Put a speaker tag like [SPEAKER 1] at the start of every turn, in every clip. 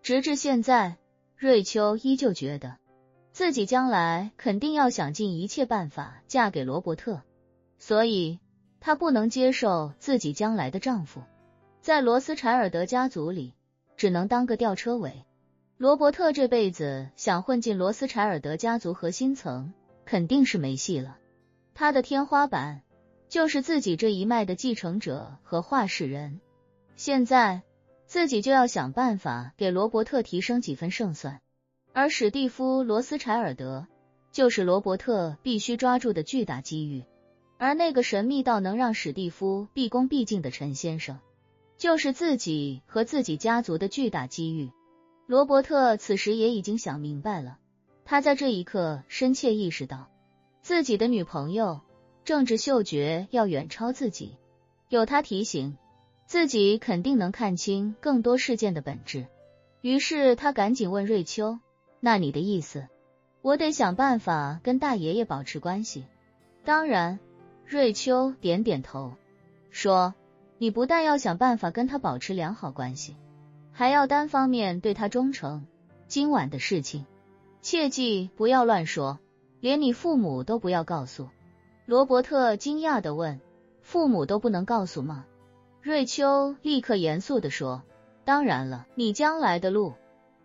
[SPEAKER 1] 直至现在，瑞秋依旧觉得自己将来肯定要想尽一切办法嫁给罗伯特，所以她不能接受自己将来的丈夫在罗斯柴尔德家族里只能当个吊车尾。罗伯特这辈子想混进罗斯柴尔德家族核心层肯定是没戏了，他的天花板就是自己这一脉的继承者和话事人。现在自己就要想办法给罗伯特提升几分胜算，而史蒂夫·罗斯柴尔德就是罗伯特必须抓住的巨大机遇，而那个神秘到能让史蒂夫毕恭毕敬的陈先生就是自己和自己家族的巨大机遇。罗伯特此时也已经想明白了，他在这一刻深切意识到自己的女朋友政治嗅觉要远超自己，有他提醒，自己肯定能看清更多事件的本质。于是他赶紧问瑞秋，那你的意思，我得想办法跟大爷爷保持关系？当然，瑞秋点点头，说，你不但要想办法跟他保持良好关系，还要单方面对他忠诚。今晚的事情切记不要乱说，连你父母都不要告诉。罗伯特惊讶地问，父母都不能告诉吗？瑞秋立刻严肃地说，当然了，你将来的路，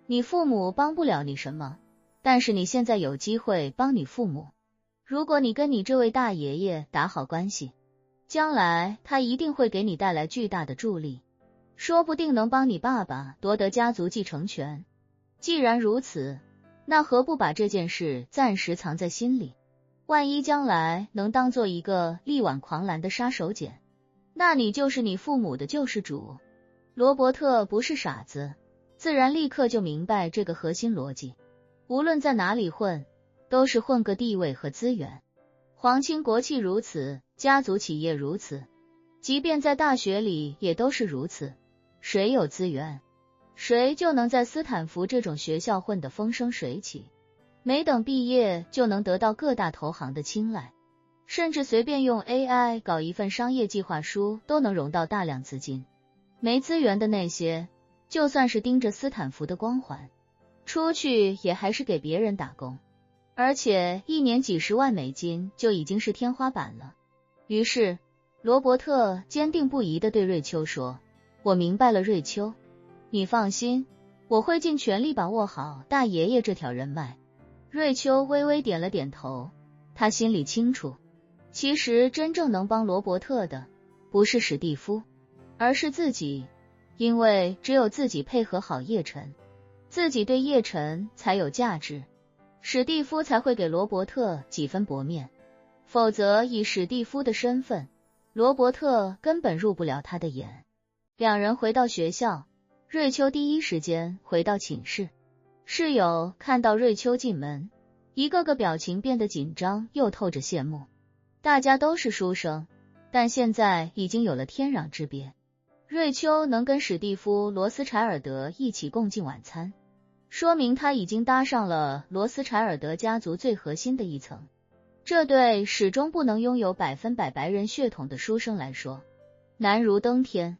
[SPEAKER 1] 你父母帮不了你什么，但是你现在有机会帮你父母。如果你跟你这位大爷爷打好关系，将来他一定会给你带来巨大的助力，说不定能帮你爸爸夺得家族继承权。既然如此，那何不把这件事暂时藏在心里，万一将来能当做一个力挽狂澜的杀手锏，那你就是你父母的救世主。罗伯特不是傻子，自然立刻就明白这个核心逻辑，无论在哪里混，都是混个地位和资源。皇亲国戚如此，家族企业如此，即便在大学里也都是如此。谁有资源，谁就能在斯坦福这种学校混得风生水起，没等毕业就能得到各大投行的青睐，甚至随便用 AI 搞一份商业计划书都能融到大量资金。没资源的那些，就算是盯着斯坦福的光环，出去也还是给别人打工，而且一年几十万美金就已经是天花板了。于是罗伯特坚定不移地对瑞秋说，我明白了，瑞秋，你放心，我会尽全力把握好大爷爷这条人脉。瑞秋微微点了点头，他心里清楚，其实真正能帮罗伯特的不是史蒂夫，而是自己，因为只有自己配合好叶晨，自己对叶晨才有价值，史蒂夫才会给罗伯特几分薄面，否则以史蒂夫的身份，罗伯特根本入不了他的眼。两人回到学校，瑞秋第一时间回到寝室，室友看到瑞秋进门，一个个表情变得紧张又透着羡慕。大家都是书生，但现在已经有了天壤之别。瑞秋能跟史蒂夫·罗斯柴尔德一起共进晚餐，说明他已经搭上了罗斯柴尔德家族最核心的一层，这对始终不能拥有100%白人血统的书生来说难如登天。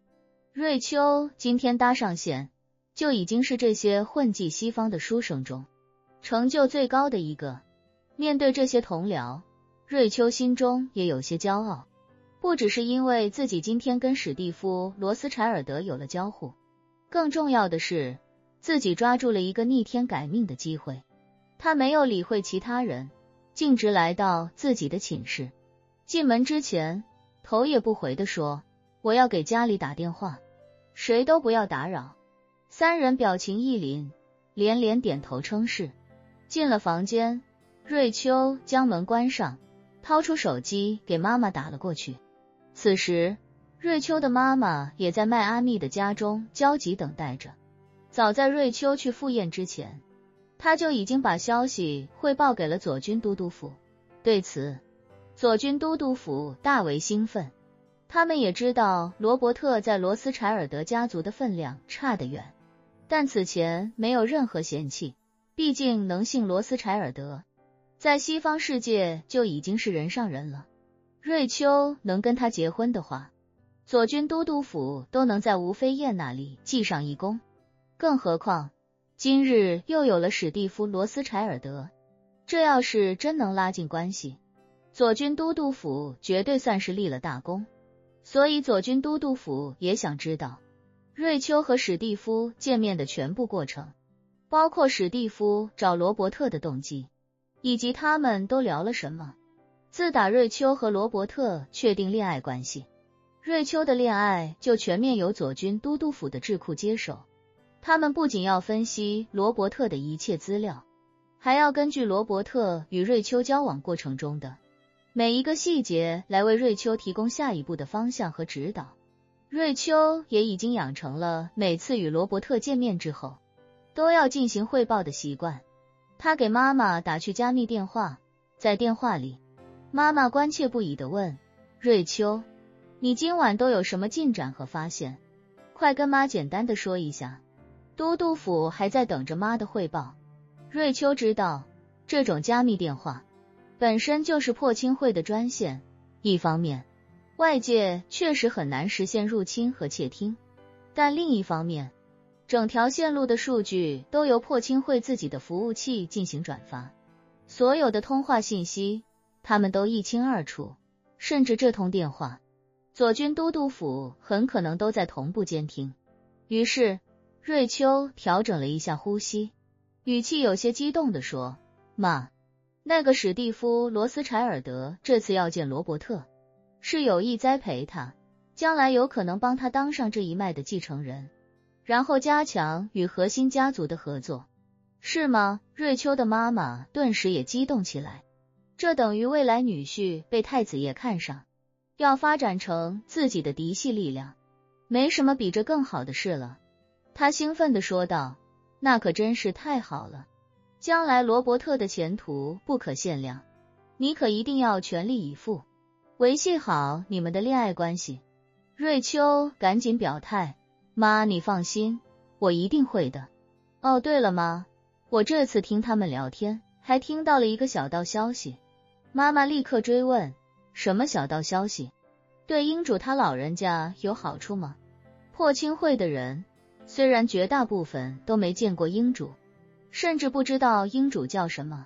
[SPEAKER 1] 瑞秋今天搭上线，就已经是这些混迹西方的书生中成就最高的一个。面对这些同僚，瑞秋心中也有些骄傲，不只是因为自己今天跟史蒂夫·罗斯柴尔德有了交互，更重要的是自己抓住了一个逆天改命的机会。他没有理会其他人，径直来到自己的寝室，进门之前头也不回地说，我要给家里打电话，谁都不要打扰。三人表情一凛，连连点头称是。进了房间，瑞秋将门关上，掏出手机给妈妈打了过去。此时瑞秋的妈妈也在迈阿密的家中焦急等待着。早在瑞秋去赴宴之前，他就已经把消息汇报给了左军都督府。对此，左军都督府大为兴奋。他们也知道罗伯特在罗斯柴尔德家族的分量差得远，但此前没有任何嫌弃，毕竟能姓罗斯柴尔德，在西方世界就已经是人上人了。瑞秋能跟他结婚的话，左军都督府都能在吴飞燕那里记上一功。更何况今日又有了史蒂夫·罗斯柴尔德，这要是真能拉近关系，左军都督府绝对算是立了大功。所以左军都督府也想知道瑞秋和史蒂夫见面的全部过程，包括史蒂夫找罗伯特的动机，以及他们都聊了什么。自打瑞秋和罗伯特确定恋爱关系，瑞秋的恋爱就全面由左军都督府的智库接手。他们不仅要分析罗伯特的一切资料，还要根据罗伯特与瑞秋交往过程中的每一个细节来为瑞秋提供下一步的方向和指导。瑞秋也已经养成了每次与罗伯特见面之后都要进行汇报的习惯。他给妈妈打去加密电话，在电话里，妈妈关切不已地问瑞秋，你今晚都有什么进展和发现？快跟妈简单地说一下。都督府还在等着妈的汇报。瑞秋知道，这种加密电话本身就是破清会的专线，一方面，外界确实很难实现入侵和窃听，但另一方面，整条线路的数据都由破清会自己的服务器进行转发，所有的通话信息他们都一清二楚，甚至这通电话，左军都督府很可能都在同步监听。于是瑞秋调整了一下呼吸，语气有些激动地说，妈，那个史蒂夫·罗斯柴尔德这次要见罗伯特，是有意栽培他，将来有可能帮他当上这一脉的继承人，然后加强与核心家族的合作。是吗？瑞秋的妈妈顿时也激动起来，这等于未来女婿被太子爷看上，要发展成自己的嫡系力量，没什么比这更好的事了。他兴奋地说道，那可真是太好了，将来罗伯特的前途不可限量，你可一定要全力以赴，维系好你们的恋爱关系。瑞秋赶紧表态，妈，你放心，我一定会的。哦，对了妈，我这次听他们聊天，还听到了一个小道消息。妈妈立刻追问，什么小道消息？对英主他老人家有好处吗？破清会的人虽然绝大部分都没见过英主，甚至不知道英主叫什么，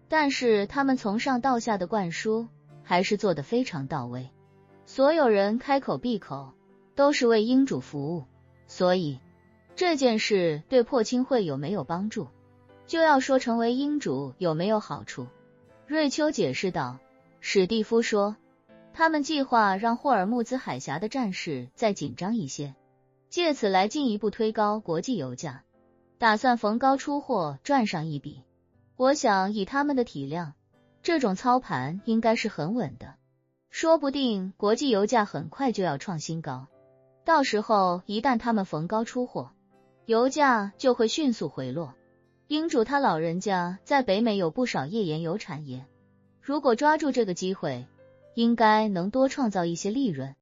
[SPEAKER 1] 但是他们从上到下的灌输还是做得非常到位，所有人开口闭口都是为英主服务，所以这件事对破清会有没有帮助，就要说成为英主有没有好处。瑞秋解释道，史蒂夫说，他们计划让霍尔木兹海峡的战事再紧张一些，借此来进一步推高国际油价，打算逢高出货赚上一笔。我想以他们的体量，这种操盘应该是很稳的，说不定国际油价很快就要创新高，到时候一旦他们逢高出货，油价就会迅速回落。英主他老人家在北美有不少页岩油产业，如果抓住这个机会，应该能多创造一些利润。